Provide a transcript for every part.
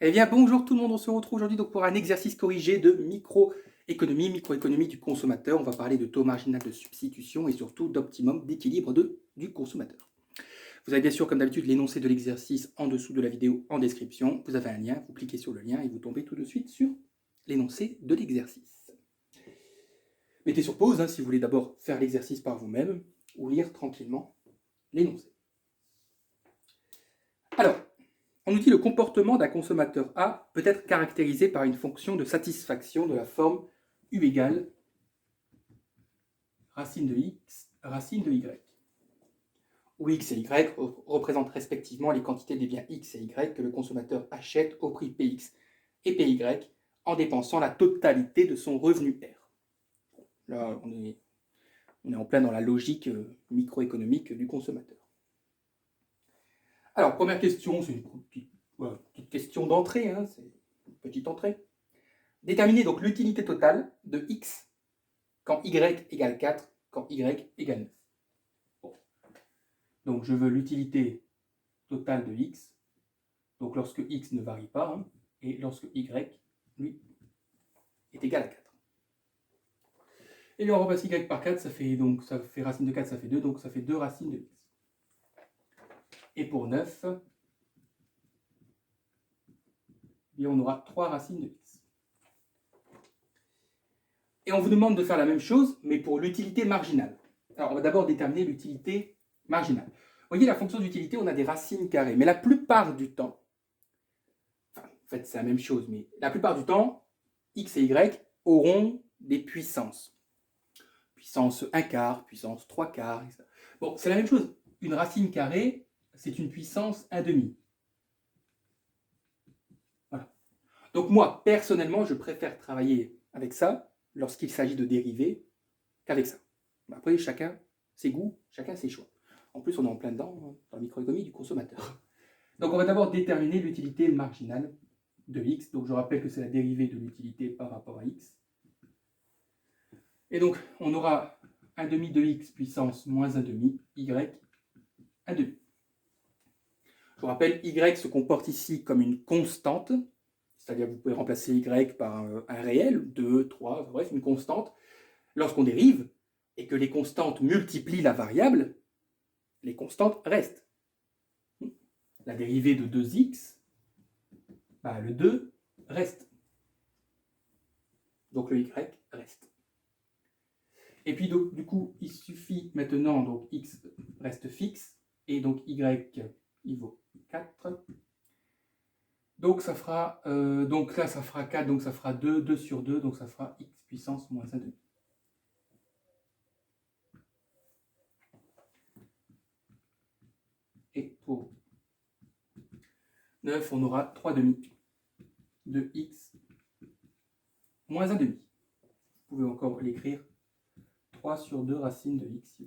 Eh bien, bonjour tout le monde, on se retrouve aujourd'hui donc pour un exercice corrigé de microéconomie du consommateur. On va parler de taux marginal de substitution et surtout d'optimum d'équilibre du consommateur. Vous avez bien sûr, comme d'habitude, l'énoncé de l'exercice en dessous de la vidéo en description. Vous avez un lien, vous cliquez sur le lien et vous tombez tout de suite sur l'énoncé de l'exercice. Mettez sur pause si vous voulez d'abord faire l'exercice par vous-même ou lire tranquillement l'énoncé. Alors, on nous dit le comportement d'un consommateur A peut être caractérisé par une fonction de satisfaction de la forme U égale racine de x, racine de y, où x et y représentent respectivement les quantités des biens x et y que le consommateur achète au prix px et py en dépensant la totalité de son revenu R. Là, on est en plein dans la logique microéconomique du consommateur. Alors, première question, c'est une petite question d'entrée, c'est une petite entrée. Déterminer donc l'utilité totale de x quand y égale 4, quand y égale 9. Bon. Donc je veux l'utilité totale de x, donc lorsque x ne varie pas, et lorsque y, lui, est égal à 4. Et bien on remplace y par 4, ça fait racine de 4, ça fait 2, donc ça fait 2 racines de x. Et pour 9, bien on aura 3 racines de x. Et on vous demande de faire la même chose, mais pour l'utilité marginale. Alors on va d'abord déterminer l'utilité marginale. Vous voyez, la fonction d'utilité, on a des racines carrées, mais la plupart du temps, en fait c'est la même chose, mais la plupart du temps, x et y auront des puissances. Puissance 1 quart, puissance 3 quarts, etc. Bon, c'est la même chose. Une racine carrée, c'est une puissance 1 demi. Voilà. Donc moi, personnellement, je préfère travailler avec ça lorsqu'il s'agit de dérivés qu'avec ça. Après, chacun ses goûts, chacun ses choix. En plus, on est en plein dedans, dans la microéconomie du consommateur. Donc on va d'abord déterminer l'utilité marginale de x. Donc je rappelle que c'est la dérivée de l'utilité par rapport à x. Et donc on aura 1 demi de x puissance moins 1 demi, y 1 demi. Je vous rappelle, y se comporte ici comme une constante, c'est-à-dire que vous pouvez remplacer y par un réel, 2, 3, bref, une constante. Lorsqu'on dérive et que les constantes multiplient la variable, les constantes restent. La dérivée de 2x, le 2 reste. Donc le y reste. Et puis donc, du coup, il suffit maintenant, donc x reste fixe, et donc y, il vaut 4. Donc ça fera, donc là ça fera 4, donc ça fera 2, 2 sur 2, donc ça fera x puissance moins 1 demi. Et pour 9, on aura 3 demi de x moins 1 demi. Vous pouvez encore l'écrire 3 sur 2 racines de x.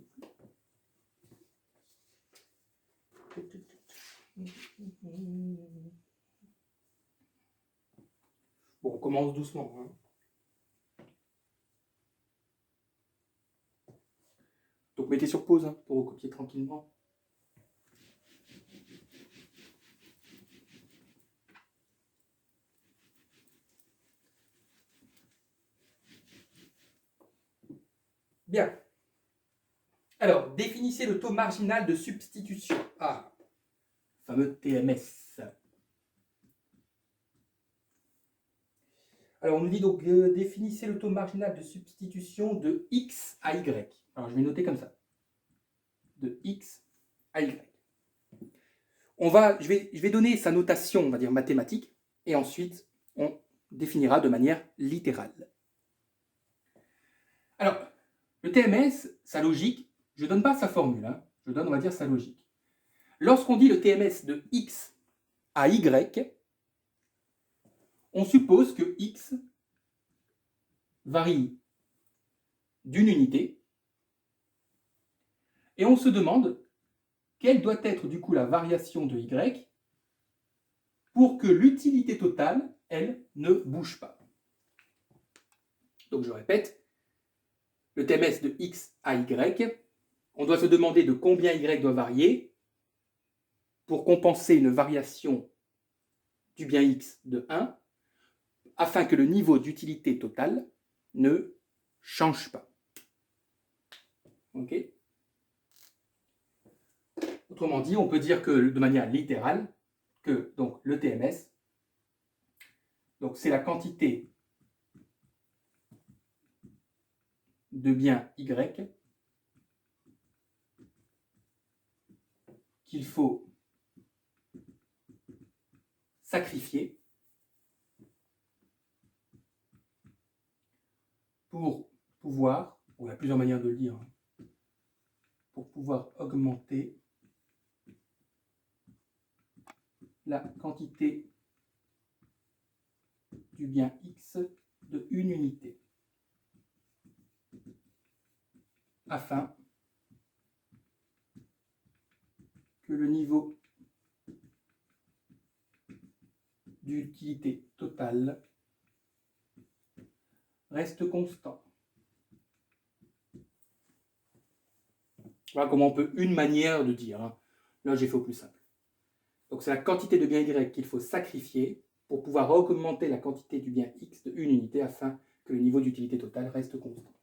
Bon, on commence doucement. Donc mettez sur pause pour recopier tranquillement. Bien. Alors, définissez le taux marginal de substitution. Fameux TMS. Alors, on nous dit donc définissez le taux marginal de substitution de x à y. Alors, je vais noter comme ça. De x à y. Je vais donner sa notation, on va dire mathématique, et ensuite, on définira de manière littérale. Alors, le TMS, sa logique, je ne donne pas sa formule, je donne, on va dire, sa logique. Lorsqu'on dit le TMS de x à y, on suppose que x varie d'une unité, et on se demande quelle doit être du coup la variation de y pour que l'utilité totale, elle, ne bouge pas. Donc je répète, le TMS de x à y, on doit se demander de combien y doit varier pour compenser une variation du bien x de 1 afin que le niveau d'utilité totale ne change pas. Ok ? Autrement dit, on peut dire que de manière littérale, que donc, le TMS, c'est la quantité de bien Y qu'il faut sacrifier pour pouvoir, ou il y a plusieurs manières de le dire, pour pouvoir augmenter la quantité du bien X de une unité, afin que le niveau d'utilité totale reste constant. Voilà comment on peut, une manière de dire. Hein. Là, j'ai fait au plus simple. Donc, c'est la quantité de bien Y qu'il faut sacrifier pour pouvoir augmenter la quantité du bien X de une unité afin que le niveau d'utilité totale reste constant.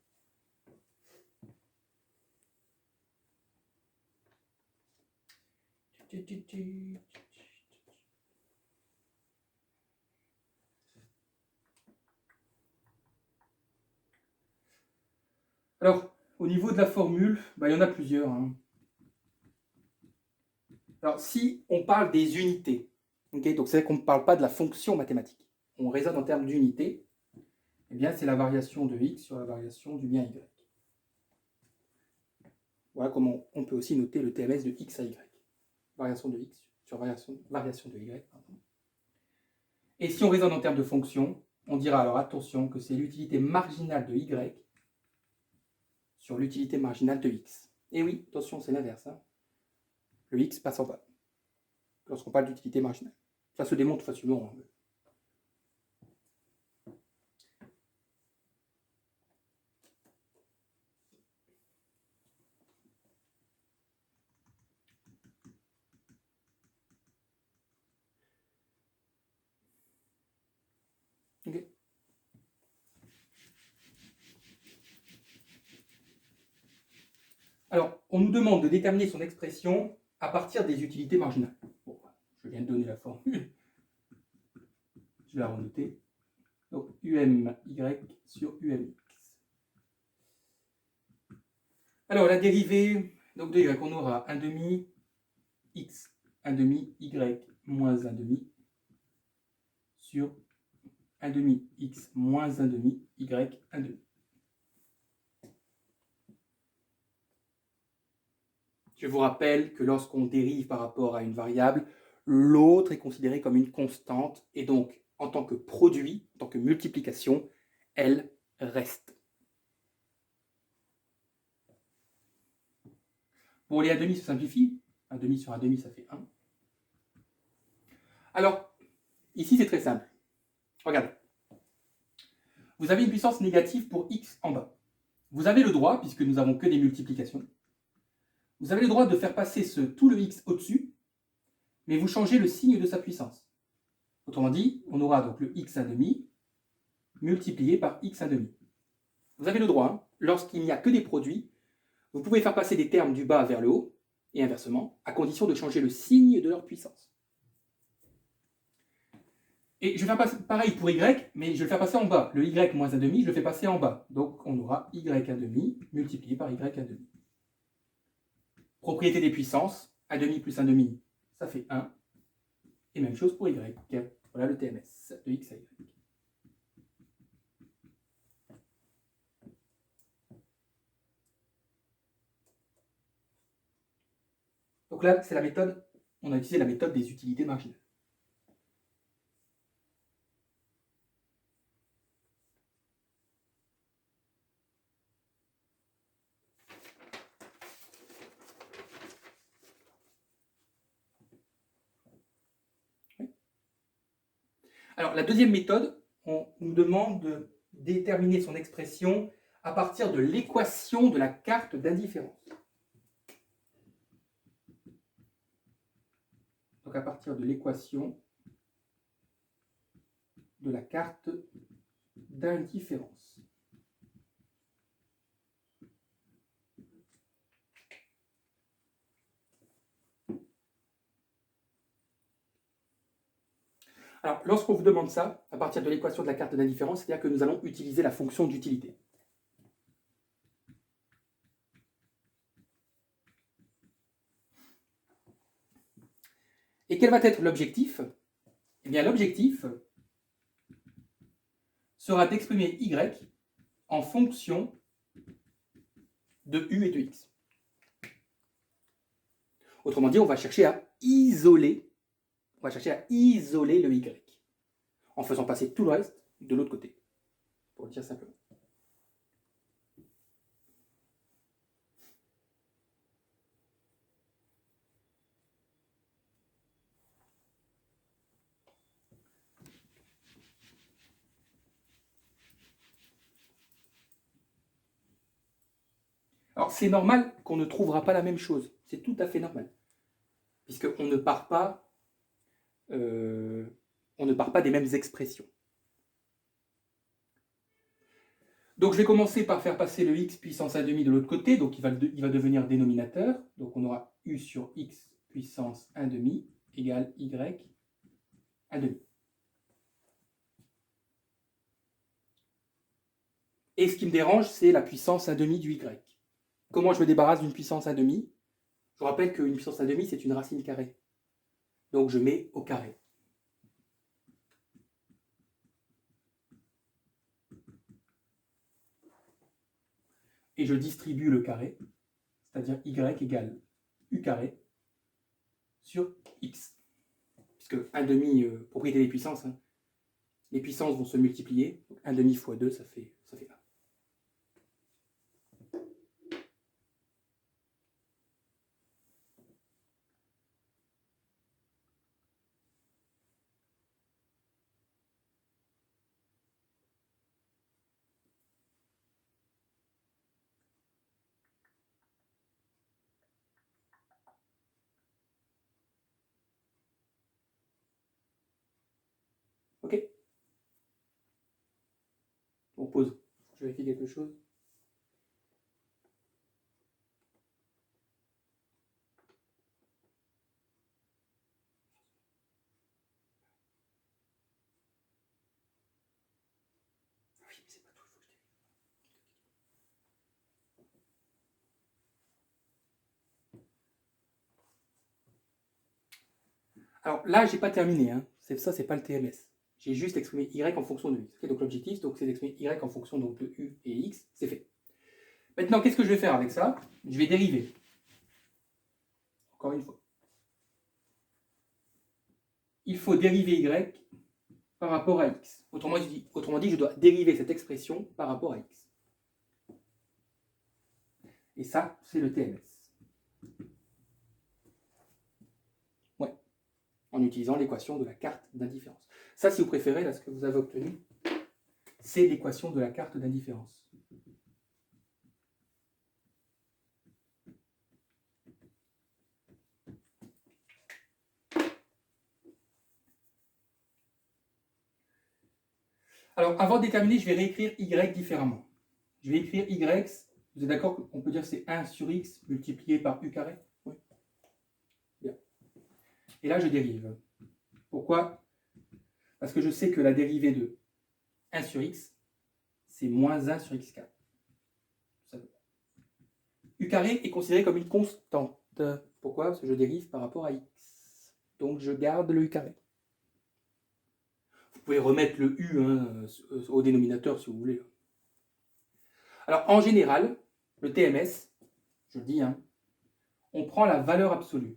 Alors, au niveau de la formule, il y en a plusieurs. Hein. Alors, si on parle des unités, okay, donc c'est vrai qu'on ne parle pas de la fonction mathématique, on raisonne en termes d'unités, eh bien c'est la variation de x sur la variation du bien y. Voilà comment on peut aussi noter le TMS de x à y. Variation de x sur variation de y. Pardon. Et si on raisonne en termes de fonction, on dira alors attention que c'est l'utilité marginale de y sur l'utilité marginale de x. Et oui, attention, c'est l'inverse. Hein. Le x passe en bas lorsqu'on parle d'utilité marginale. Ça se démontre facilement. Hein. Okay. Alors, on nous demande de déterminer son expression à partir des utilités marginales. Bon, je viens de donner la formule. Je vais la renoter. Donc, UMY sur UMX. Alors, la dérivée donc, de Y, on aura 1 demi X, 1 demi Y moins 1 demi sur 1 demi X moins 1 demi Y 1 demi. Je vous rappelle que lorsqu'on dérive par rapport à une variable, l'autre est considéré comme une constante et donc en tant que produit, en tant que multiplication, elle reste. Bon, les 1 demi se simplifient. 1 demi sur 1 demi, ça fait 1. Alors, ici c'est très simple. Regardez. Vous avez une puissance négative pour x en bas. Vous avez le droit, puisque nous n'avons que des multiplications, vous avez le droit de faire passer tout le x au-dessus, mais vous changez le signe de sa puissance. Autrement dit, on aura donc le x 1 demi multiplié par x 1 demi. Vous avez le droit, hein, lorsqu'il n'y a que des produits, vous pouvez faire passer des termes du bas vers le haut, et inversement, à condition de changer le signe de leur puissance. Et je vais faire pareil pour y, mais je vais le faire passer en bas. Le y moins 1 demi, je le fais passer en bas. Donc on aura y 1 demi multiplié par y 1 demi. Propriété des puissances, 1 demi plus 1 demi, ça fait 1. Et même chose pour y. Voilà le TMS de x à y. Donc là, c'est la méthode, on a utilisé la méthode des utilités marginales. Alors, la deuxième méthode, on nous demande de déterminer son expression à partir de l'équation de la carte d'indifférence. Donc, à partir de l'équation de la carte d'indifférence. Alors, lorsqu'on vous demande ça, à partir de l'équation de la carte d'indifférence, c'est-à-dire que nous allons utiliser la fonction d'utilité. Et quel va être l'objectif? Eh bien, l'objectif sera d'exprimer y en fonction de u et de x. Autrement dit, on va chercher à isoler le y, en faisant passer tout le reste de l'autre côté, pour le dire simplement. Alors, c'est normal qu'on ne trouvera pas la même chose. C'est tout à fait normal. Puisqu'on ne part pas, des mêmes expressions. Donc, je vais commencer par faire passer le x puissance 1/2 de l'autre côté. Donc, il va devenir dénominateur. Donc, on aura u sur x puissance 1/2 égale y 1/2. Et ce qui me dérange, c'est la puissance 1/2 du y. Comment je me débarrasse d'une puissance 1/2? Je vous rappelle qu'une puissance 1/2, c'est une racine carrée. Donc je mets au carré. Et je distribue le carré, c'est-à-dire y égale u carré sur x. Puisque 1/2, propriété des puissances, hein, les puissances vont se multiplier. 1/2 fois 2, ça fait 1. Ok. On pause. Je vérifie quelque chose. Oui, mais c'est pas tout, il faut que je dise. Alors là, j'ai pas terminé. Hein. Ça, c'est pas le TMS. J'ai juste exprimé y en fonction de x. Okay, donc l'objectif, c'est d'exprimer y en fonction donc, de u et x. C'est fait. Maintenant, qu'est-ce que je vais faire avec ça? Je vais dériver. Encore une fois. Il faut dériver y par rapport à x. Autrement dit, je dois dériver cette expression par rapport à x. Et ça, c'est le TMS. Ouais. En utilisant l'équation de la carte d'indifférence. Ça, si vous préférez, là, ce que vous avez obtenu, c'est l'équation de la carte d'indifférence. Alors, avant de déterminer, je vais réécrire y différemment. Je vais écrire y, vous êtes d'accord qu'on peut dire que c'est 1 sur x multiplié par u carré? Oui. Bien. Et là, je dérive. Pourquoi? Parce que je sais que la dérivée de 1 sur x, c'est moins 1 sur x4. U carré est considéré comme une constante. Pourquoi? Parce que je dérive par rapport à x. Donc, je garde le u carré. Vous pouvez remettre le u au dénominateur si vous voulez. Alors, en général, le TMS, je le dis, on prend la valeur absolue.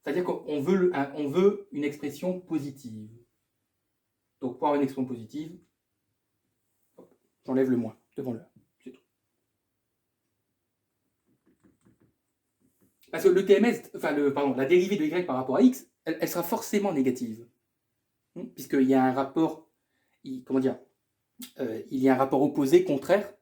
C'est-à-dire qu'on veut une expression positive. Donc, pour avoir une expression positive, j'enlève le moins devant le 1. C'est tout. Parce que le TMS, la dérivée de y par rapport à x, elle sera forcément négative. Puisqu'il y a un rapport, il y a un rapport opposé, contraire,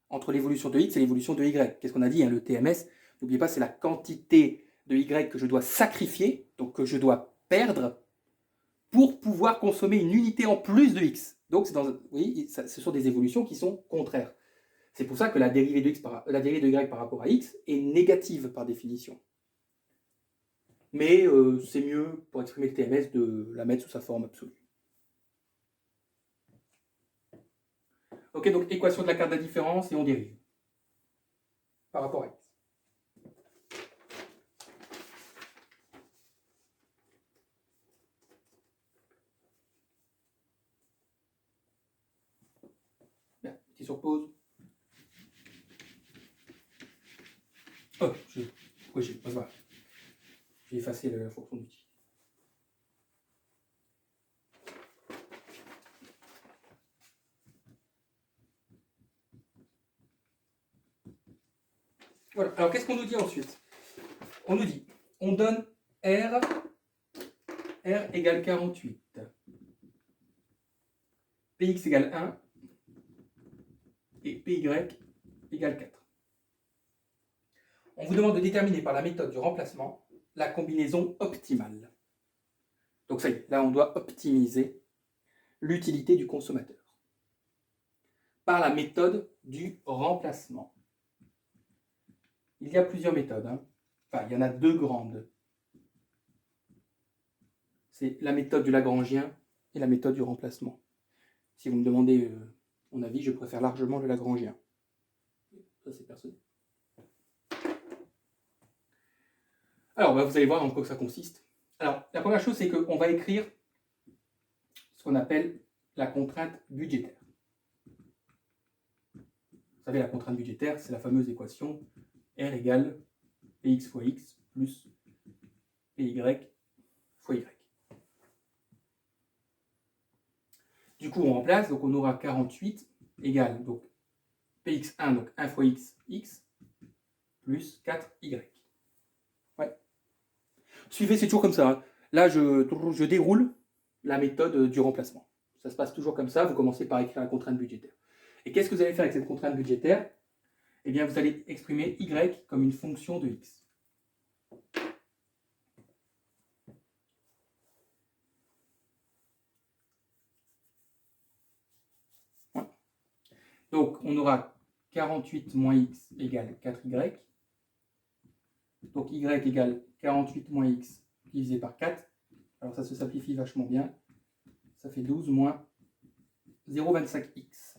entre l'évolution de x et l'évolution de y. Qu'est-ce qu'on a dit? Le TMS, n'oubliez pas, c'est la quantité de y que je dois sacrifier, donc que je dois perdre, pour pouvoir consommer une unité en plus de x. Donc, vous voyez, ce sont des évolutions qui sont contraires. C'est pour ça que la dérivée de y par rapport à x est négative par définition. Mais c'est mieux pour exprimer le TMS de la mettre sous sa forme absolue. Ok, donc équation de la carte d'indifférence et on dérive par rapport à x. Bien, petit sur pause. Oh, pourquoi j'ai effacé la fonction d'utilité. Voilà, alors qu'est-ce qu'on nous dit ensuite? On nous dit, on donne R égale 48, Px égale 1 et Py égale 4. On vous demande de déterminer par la méthode du remplacement la combinaison optimale. Donc ça y est, là on doit optimiser l'utilité du consommateur par la méthode du remplacement. Il y a plusieurs méthodes. Enfin, il y en a deux grandes. C'est la méthode du Lagrangien et la méthode du remplacement. Si vous me demandez mon avis, je préfère largement le Lagrangien. Ça, c'est personnel. Alors, vous allez voir en quoi ça consiste. Alors, la première chose, c'est qu'on va écrire ce qu'on appelle la contrainte budgétaire. Vous savez, la contrainte budgétaire, c'est la fameuse équation R égale Px fois X plus Py fois Y. Du coup, on remplace, donc on aura 48 égale donc Px1, donc 1 fois X, X, plus 4Y. Ouais. Suivez, c'est toujours comme ça. Là, je déroule la méthode du remplacement. Ça se passe toujours comme ça. Vous commencez par écrire la contrainte budgétaire. Et qu'est-ce que vous allez faire avec cette contrainte budgétaire? Eh bien, vous allez exprimer Y comme une fonction de X. Ouais. Donc, on aura 48 moins X égale 4Y. Donc, Y égale 48 moins X divisé par 4. Alors, ça se simplifie vachement bien. Ça fait 12 moins 0,25X.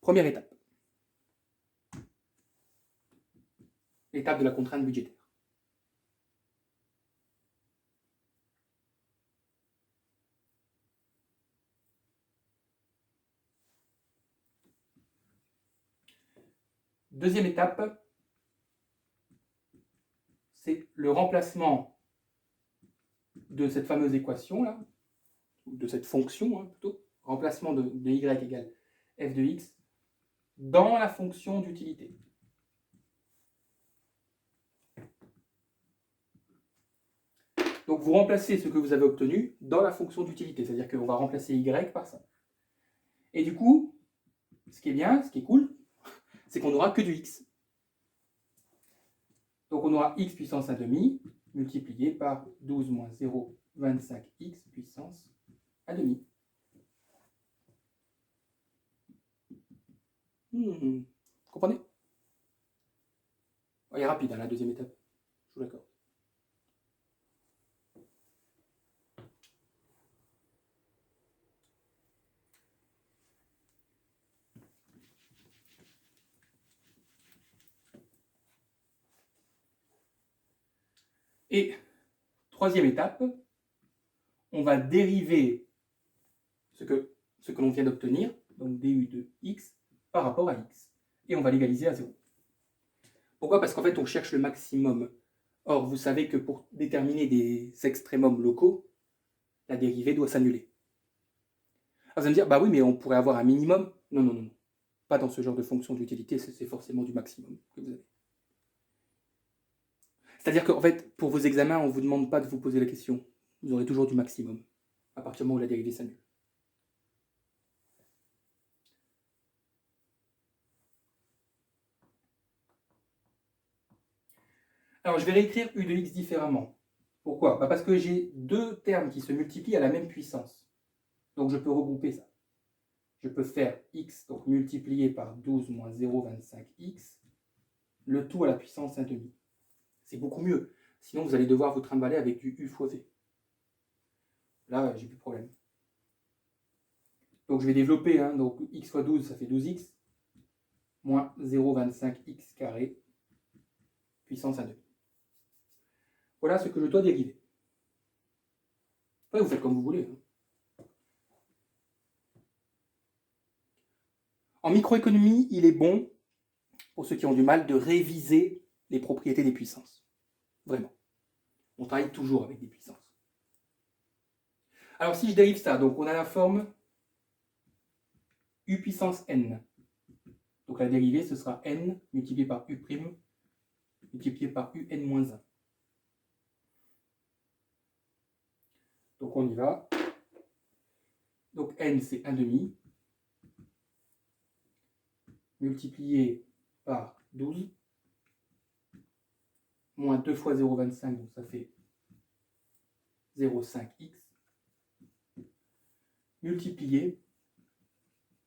Première étape. L'étape de la contrainte budgétaire. Deuxième étape, c'est le remplacement de cette fameuse équation-là, de cette fonction plutôt, remplacement de y égale f de x dans la fonction d'utilité. Donc vous remplacez ce que vous avez obtenu dans la fonction d'utilité, c'est-à-dire qu'on va remplacer y par ça. Et du coup, ce qui est bien, ce qui est cool, c'est qu'on n'aura que du x. Donc on aura x puissance 1 demi multiplié par 12 moins 0,25x puissance 1 demi. Vous comprenez? Il est rapide, la deuxième étape. Je vous l'accorde. Et troisième étape, on va dériver ce que l'on vient d'obtenir, donc du de x, par rapport à x. Et on va l'égaliser à 0. Pourquoi? Parce qu'en fait, on cherche le maximum. Or, vous savez que pour déterminer des extrémums locaux, la dérivée doit s'annuler. Alors, vous allez me dire, bah oui, mais on pourrait avoir un minimum. Non, non, non, non. Pas dans ce genre de fonction d'utilité, c'est forcément du maximum que vous avez. C'est-à-dire qu'en fait, pour vos examens, on ne vous demande pas de vous poser la question. Vous aurez toujours du maximum, à partir du moment où la dérivée s'annule. Alors, je vais réécrire u de x différemment. Pourquoi? Parce que j'ai deux termes qui se multiplient à la même puissance. Donc, je peux regrouper ça. Je peux faire x, donc multiplié par 12 moins 0,25x, le tout à la puissance 1/2. C'est beaucoup mieux. Sinon, vous allez devoir vous trimballer avec du u fois v. Là, j'ai plus de problème. Donc, je vais développer. Donc, x fois 12, ça fait 12x, moins 0,25x carré, puissance 1/2. Voilà ce que je dois dériver. Après, vous faites comme vous voulez. En microéconomie, il est bon, pour ceux qui ont du mal, de réviser les propriétés des puissances. Vraiment. On travaille toujours avec des puissances. Alors, si je dérive ça, donc on a la forme u puissance n. Donc la dérivée, ce sera n multiplié par u' multiplié par un. Donc on y va. Donc n, c'est 1/2, multiplié par 12, moins 2 fois 0,25, donc ça fait 0,5x, multiplié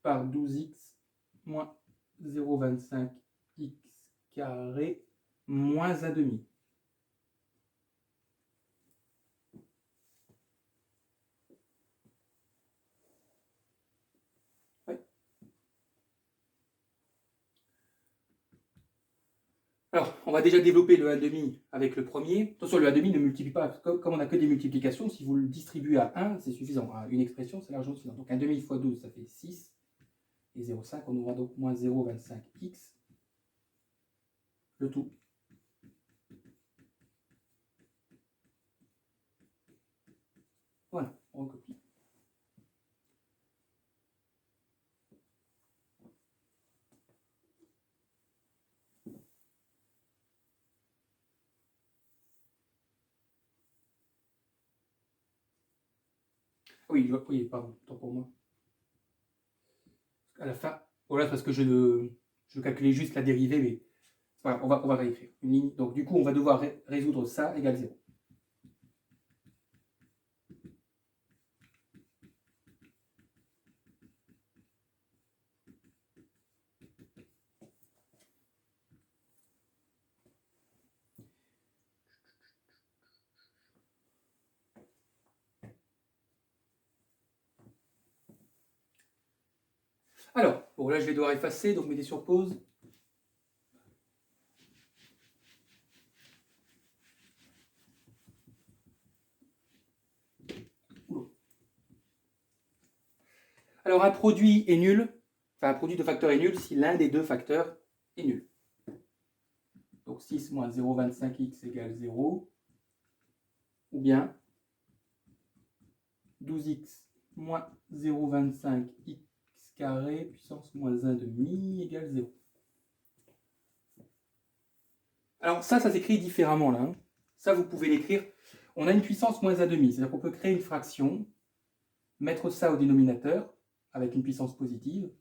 par 12x moins 0,25x carré moins 1/2. Ouais. Alors, on va déjà développer le 1/2 avec le premier. Attention, le 1/2 ne multiplie pas, comme on n'a que des multiplications, si vous le distribuez à 1, c'est suffisant. À une expression, c'est largement suffisant. Donc 1/2 fois 12, ça fait 6. Et 0,5, on aura donc moins 0,25x, le tout. Voilà, on recopie. Oui, pardon, tant pour moi. À la fin, voilà, parce que je calculais juste la dérivée, mais voilà, on va réécrire une ligne. Donc du coup, on va devoir résoudre ça égale 0. Alors, bon, là, je vais devoir effacer, donc mettez sur pause. Alors, un produit est nul, enfin, un produit de facteur est nul si l'un des deux facteurs est nul. Donc, 6 moins 0,25x égale 0. Ou bien 12x moins 0,25x carré puissance moins 1/2 égale 0. Alors ça s'écrit différemment là. Ça, vous pouvez l'écrire. On a une puissance moins 1/2, c'est-à-dire qu'on peut créer une fraction, mettre ça au dénominateur avec une puissance positive.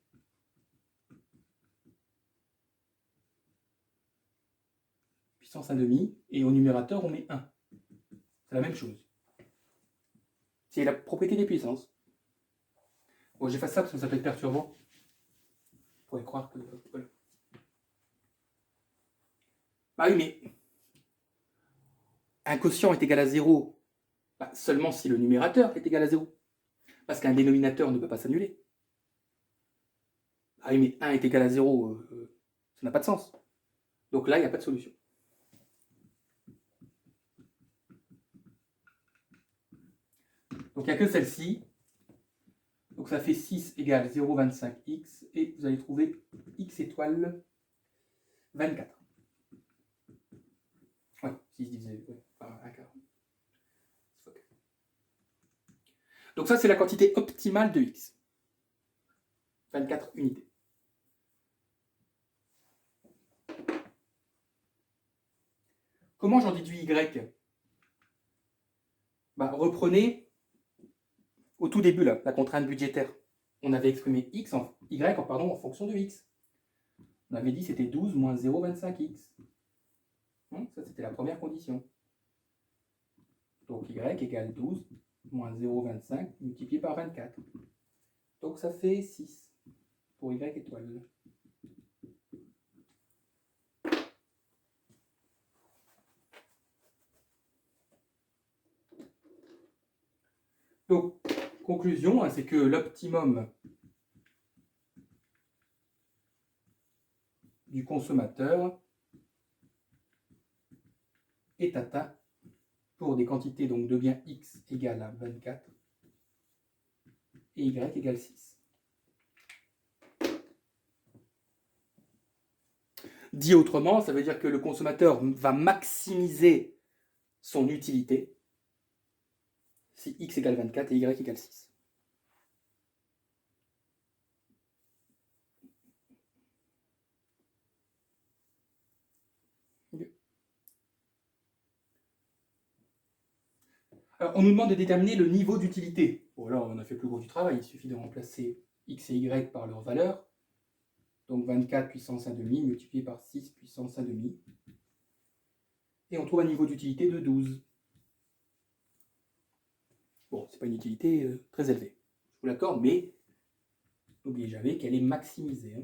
Puissance 1/2, et au numérateur, on met 1. C'est la même chose. C'est la propriété des puissances. Bon, j'efface ça parce que ça peut être perturbant. On pourrait croire que... Voilà. Bah oui, mais un quotient est égal à 0 seulement si le numérateur est égal à 0. Parce qu'un dénominateur ne peut pas s'annuler. Ah oui, mais 1 est égal à 0, ça n'a pas de sens. Donc là, il n'y a pas de solution. Donc il n'y a que celle-ci. Donc ça fait 6 égale 0,25x. Et vous allez trouver x étoile 24. Ouais, 6 divisé par 1 quart. Donc ça, c'est la quantité optimale de x. 24 unités. Comment j'en déduis y? Reprenez au tout début là, la contrainte budgétaire. On avait exprimé y en fonction de x. On avait dit que c'était 12 moins 0,25x. Ça, c'était la première condition. Donc y égale 12 moins 0,25 multiplié par 24. Donc ça fait 6 pour y étoile. Donc, conclusion, c'est que l'optimum du consommateur est atteint pour des quantités donc, de biens x égale à 24 et y égale 6. Dit autrement, ça veut dire que le consommateur va maximiser son utilité si x égale 24 et y égale 6. Alors, on nous demande de déterminer le niveau d'utilité. Bon, là, on a fait plus gros du travail. Il suffit de remplacer x et y par leur valeur. Donc 24 puissance 1 demi multiplié par 6 puissance 1 demi. Et on trouve un niveau d'utilité de 12. Bon, c'est pas une utilité très élevée, je vous l'accorde, mais n'oubliez jamais qu'elle est maximisée.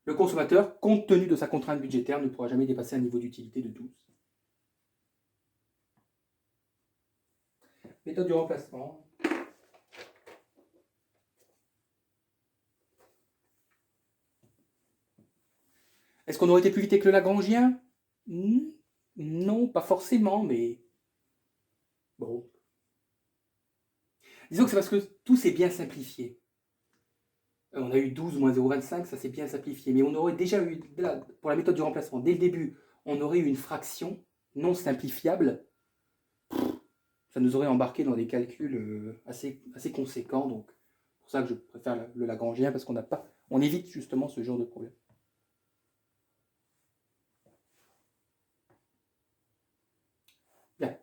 Le consommateur, compte tenu de sa contrainte budgétaire, ne pourra jamais dépasser un niveau d'utilité de 12. Méthode du remplacement. Est-ce qu'on aurait été plus vite que le Lagrangien ? Non, pas forcément, mais bon. Disons que c'est parce que tout s'est bien simplifié. On a eu 12 moins 0,25, ça s'est bien simplifié. Mais on aurait déjà eu, là, pour la méthode du remplacement, dès le début, on aurait eu une fraction non simplifiable. Ça nous aurait embarqué dans des calculs assez conséquents. Donc, c'est pour ça que je préfère le Lagrangien, parce on évite justement ce genre de problème. Bien.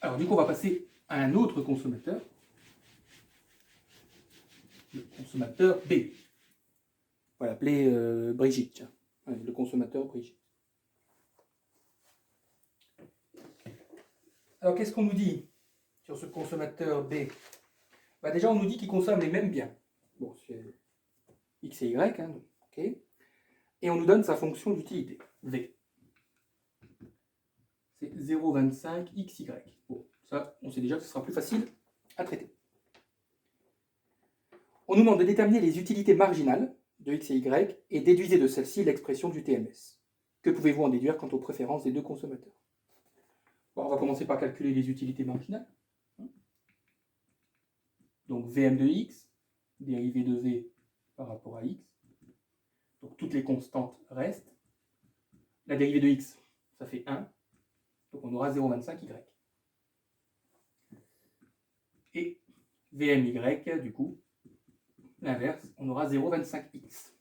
Alors, du coup, on va passer à un autre consommateur. Le consommateur B. On va l'appeler Brigitte. Tiens. Ouais, le consommateur Brigitte. Alors, qu'est-ce qu'on nous dit sur ce consommateur B ? Déjà, on nous dit qu'il consomme les mêmes biens. Bon, c'est X et Y, ok. Et on nous donne sa fonction d'utilité, V. C'est 0,25 XY. Bon, ça, on sait déjà que ce sera plus facile à traiter. On nous demande de déterminer les utilités marginales de X et Y et déduisez de celle-ci l'expression du TMS. Que pouvez-vous en déduire quant aux préférences des deux consommateurs ? Bon, on va commencer par calculer les utilités marginales. Donc Vm de X, dérivée de V par rapport à X. Donc toutes les constantes restent. La dérivée de X, ça fait 1. Donc on aura 0,25Y. Et Vmy, du coup, l'inverse, on aura 0,25X.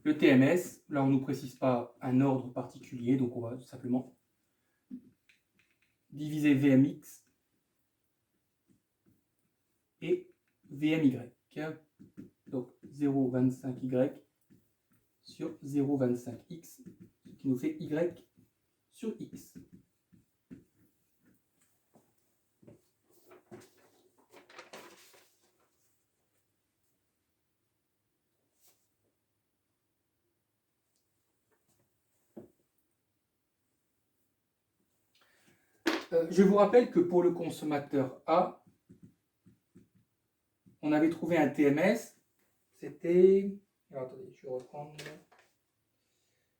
Le TMS, là on ne nous précise pas un ordre particulier, donc on va simplement diviser Vmx et Vmy. Donc 0,25Y sur 0,25X, ce qui nous fait Y sur X. Je vous rappelle que pour le consommateur A, on avait trouvé un TMS, c'était... Alors, attendez, je vais reprendre...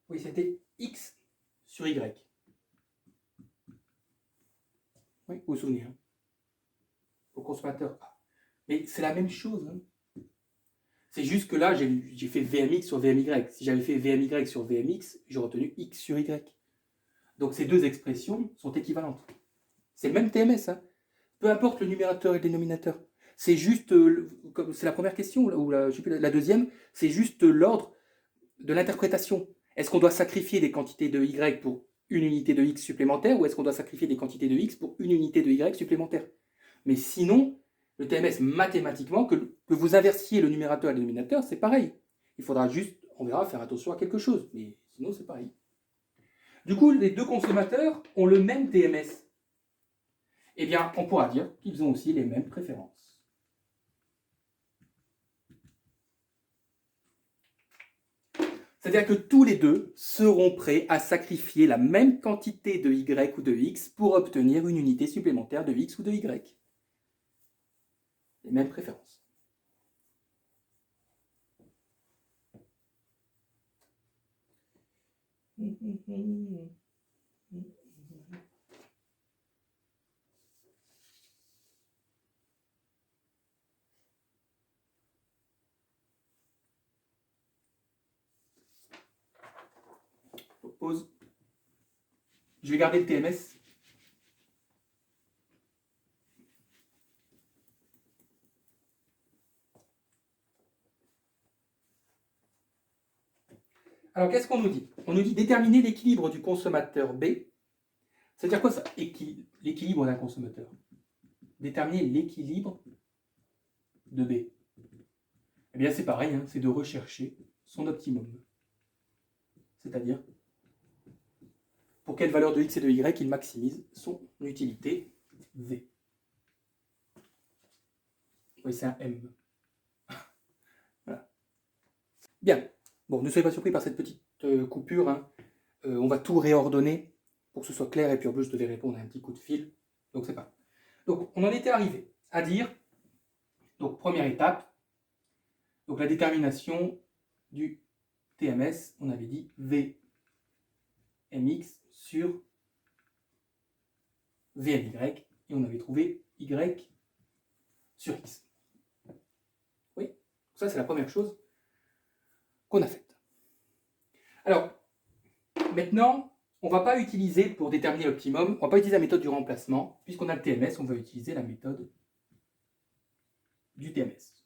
Oui, c'était X sur Y. Oui, vous vous souvenez, au consommateur A. Mais c'est la même chose. C'est juste que là, j'ai fait VMX sur VMY. Si j'avais fait VMY sur VMX, j'aurais retenu X sur Y. Donc ces deux expressions sont équivalentes. C'est le même TMS. Peu importe le numérateur et le dénominateur. C'est juste, c'est la première question, ou la deuxième, c'est juste l'ordre de l'interprétation. Est-ce qu'on doit sacrifier des quantités de Y pour une unité de x supplémentaire ou est-ce qu'on doit sacrifier des quantités de x pour une unité de y supplémentaire? Mais sinon, le TMS, mathématiquement, que vous inversiez le numérateur et le dénominateur, c'est pareil. Il faudra juste, on verra, faire attention à quelque chose. Mais sinon, c'est pareil. Du coup, les deux consommateurs ont le même TMS. Eh bien, on pourra dire qu'ils ont aussi les mêmes préférences. C'est-à-dire que tous les deux seront prêts à sacrifier la même quantité de y ou de x pour obtenir une unité supplémentaire de x ou de y. Les mêmes préférences. Pause. Je vais garder le TMS. Alors, qu'est-ce qu'on nous dit? On nous dit déterminer l'équilibre du consommateur B. C'est-à-dire quoi ça? L'équilibre d'un consommateur. Déterminer l'équilibre de B. Eh bien, c'est pareil, hein, c'est de rechercher son optimum. C'est-à-dire, pour quelle valeur de x et de y il maximise son utilité V. Oui, c'est un M. Voilà. Bien. Bon, ne soyez pas surpris par cette petite coupure. Hein. On va tout réordonner pour que ce soit clair et puis en plus, je devais répondre à un petit coup de fil. Donc, c'est pas. Donc, on en était arrivé à dire, donc, première étape, donc la détermination du TMS, on avait dit V mx sur Vmy, et on avait trouvé y sur x. Oui, ça c'est la première chose qu'on a faite. Alors, maintenant, on ne va pas utiliser, pour déterminer l'optimum, on ne va pas utiliser la méthode du remplacement, puisqu'on a le TMS, on va utiliser la méthode du TMS.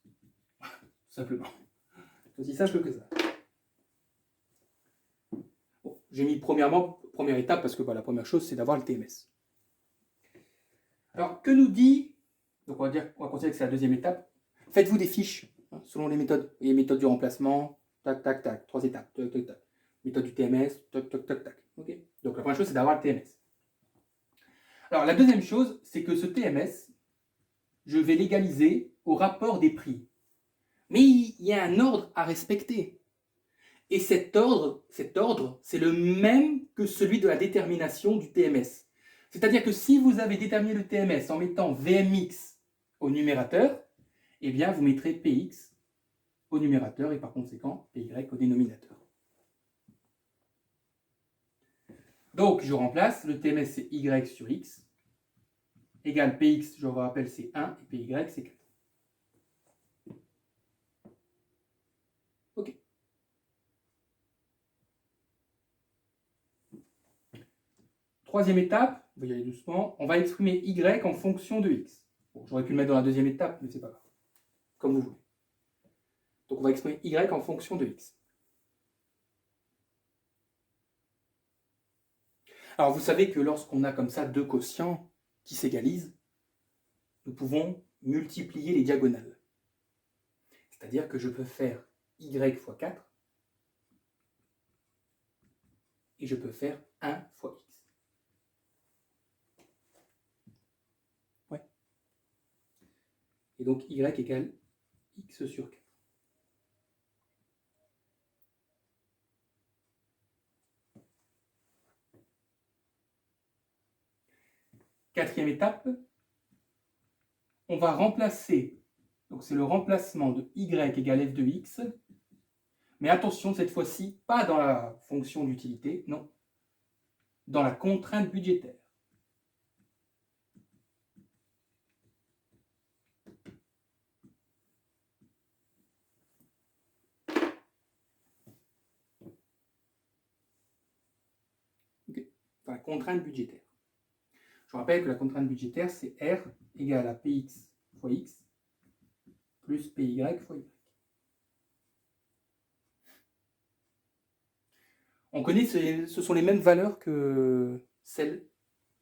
Tout simplement. C'est aussi simple que ça. Bon, j'ai mis première étape, parce que la première chose, c'est d'avoir le TMS. Alors, que nous dit, donc on va considérer que c'est la deuxième étape, faites-vous des fiches, hein, selon les méthodes. Et les méthodes du remplacement, tac, tac, tac, 3 étapes, tac, tac, tac. Méthode du TMS, tac, tac, tac, tac. Okay, donc la première chose, c'est d'avoir le TMS. Alors la deuxième chose, c'est que ce TMS, je vais l'égaliser au rapport des prix. Mais il y a un ordre à respecter. Et cet ordre, c'est le même que celui de la détermination du TMS. C'est-à-dire que si vous avez déterminé le TMS en mettant Vmx au numérateur, eh bien vous mettrez Px au numérateur et par conséquent Py au dénominateur. Donc je remplace, le TMS c'est y sur x, égale Px, je vous rappelle, c'est 1 et Py c'est 4. Ok. Troisième étape, on va y aller doucement, on va exprimer y en fonction de x. Bon, j'aurais pu le mettre dans la deuxième étape, mais c'est pas grave. Comme vous voulez. Donc on va exprimer y en fonction de x. Alors vous savez que lorsqu'on a comme ça deux quotients qui s'égalisent, nous pouvons multiplier les diagonales. C'est-à-dire que je peux faire y fois 4 et je peux faire 1 fois x. Ouais. Et donc y égale x sur 4. Quatrième étape, on va remplacer, donc c'est le remplacement de y égale f de x, mais attention cette fois-ci, pas dans la fonction d'utilité, non, dans la contrainte budgétaire. Okay. Enfin, la contrainte budgétaire. Je rappelle que la contrainte budgétaire, c'est R égale à Px fois X plus Py fois Y. On connaît, ce sont les mêmes valeurs que celles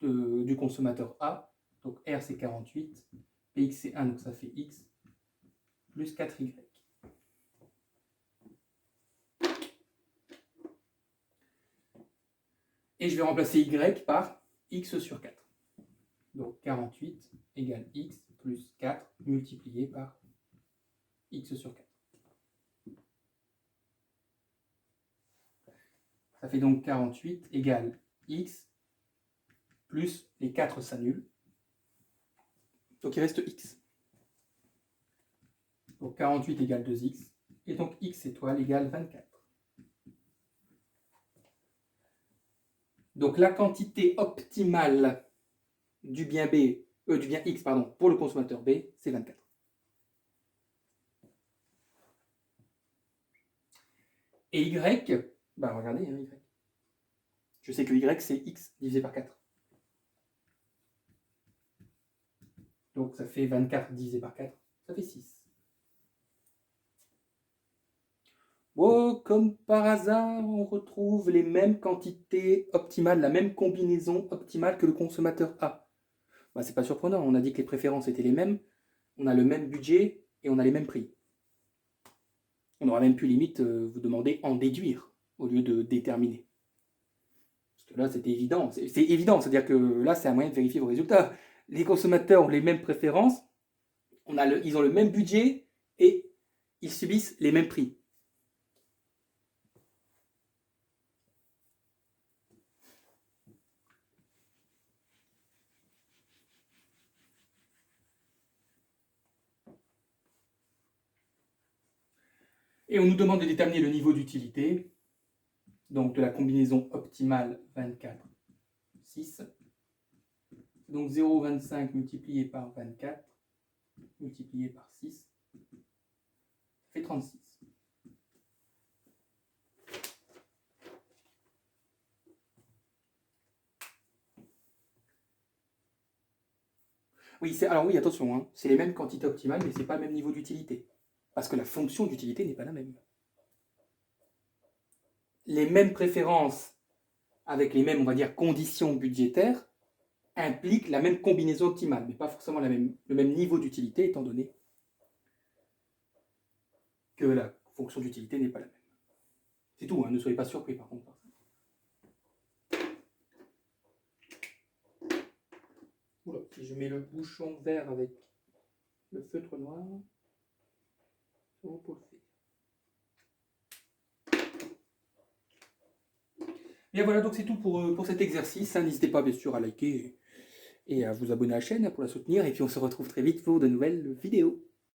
du consommateur A. Donc R c'est 48, Px c'est 1, donc ça fait X, plus 4Y. Et je vais remplacer Y par X sur 4. Donc 48 égale X plus 4 multiplié par X sur 4. Ça fait donc 48 égale X plus les 4 s'annulent. Donc il reste X. Donc 48 égale 2X. Et donc X étoile égale 24. Donc la quantité optimale du bien X pour le consommateur B, c'est 24. Et Y, bah regardez, hein, Y. Je sais que Y, c'est X divisé par 4. Donc ça fait 24 divisé par 4, ça fait 6. Oh, comme par hasard, on retrouve les mêmes quantités optimales, la même combinaison optimale que le consommateur A. Bah, c'est pas surprenant, on a dit que les préférences étaient les mêmes, on a le même budget et on a les mêmes prix. On aurait même pu limite vous demander en déduire au lieu de déterminer. Parce que là, c'était évident. C'est évident, c'est-à-dire que là, c'est un moyen de vérifier vos résultats. Les consommateurs ont les mêmes préférences, ils ont le même budget et ils subissent les mêmes prix. Et on nous demande de déterminer le niveau d'utilité, donc de la combinaison optimale 24, 6. Donc 0,25 multiplié par 24, multiplié par 6, ça fait 36. Oui, alors oui, attention, hein, c'est les mêmes quantités optimales, mais ce n'est pas le même niveau d'utilité. Parce que la fonction d'utilité n'est pas la même. Les mêmes préférences avec les mêmes, on va dire, conditions budgétaires impliquent la même combinaison optimale, mais pas forcément le même niveau d'utilité, étant donné que la fonction d'utilité n'est pas la même. C'est tout, hein, ne soyez pas surpris par contre. Oula, si je mets le bouchon vert avec le feutre noir, c'est bon pour le faire. Bien voilà, donc c'est tout pour cet exercice. N'hésitez pas bien sûr à liker et à vous abonner à la chaîne pour la soutenir. Et puis on se retrouve très vite pour de nouvelles vidéos.